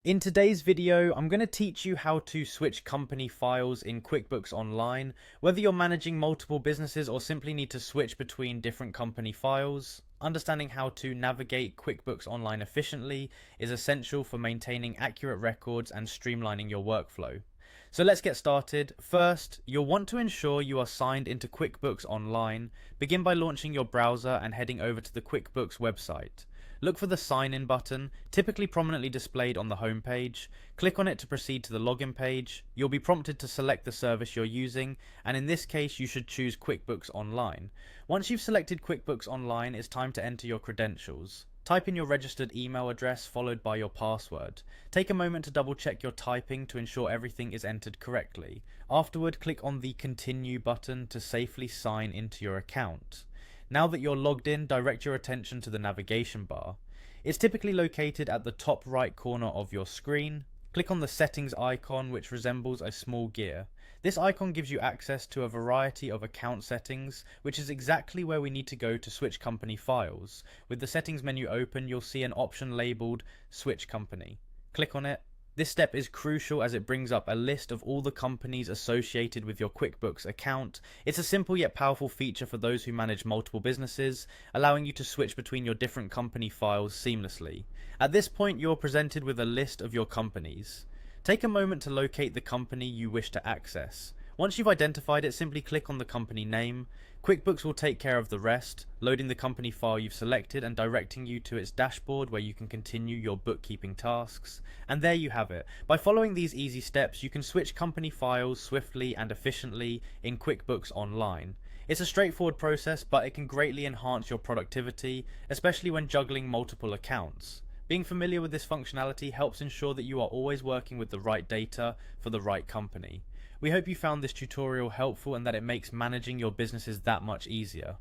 In today's video, I'm going to teach you how to switch company files in QuickBooks Online. Whether you're managing multiple businesses or simply need to switch between different company files, understanding how to navigate QuickBooks Online efficiently is essential for maintaining accurate records and streamlining your workflow. So let's get started. First, you'll want to ensure you are signed into QuickBooks Online. Begin by launching your browser and heading over to the QuickBooks website. Look for the Sign In button, typically prominently displayed on the home page. Click on it to proceed to the login page. You'll be prompted to select the service you're using, and in this case you should choose QuickBooks Online. Once you've selected QuickBooks Online, it's time to enter your credentials. Type in your registered email address followed by your password. Take a moment to double check your typing to ensure everything is entered correctly. Afterward, click on the Continue button to safely sign into your account. Now that you're logged in, direct your attention to the navigation bar. It's typically located at the top right corner of your screen. Click on the settings icon, which resembles a small gear. This icon gives you access to a variety of account settings, which is exactly where we need to go to switch company files. With the settings menu open, you'll see an option labeled Switch Company. Click on it. This step is crucial as it brings up a list of all the companies associated with your QuickBooks account. It's a simple yet powerful feature for those who manage multiple businesses, allowing you to switch between your different company files seamlessly. At this point, you're presented with a list of your companies. Take a moment to locate the company you wish to access. Once you've identified it, simply click on the company name. QuickBooks will take care of the rest, loading the company file you've selected and directing you to its dashboard where you can continue your bookkeeping tasks. And there you have it. By following these easy steps, you can switch company files swiftly and efficiently in QuickBooks Online. It's a straightforward process, but it can greatly enhance your productivity, especially when juggling multiple accounts. Being familiar with this functionality helps ensure that you are always working with the right data for the right company. We hope you found this tutorial helpful and that it makes managing your businesses that much easier.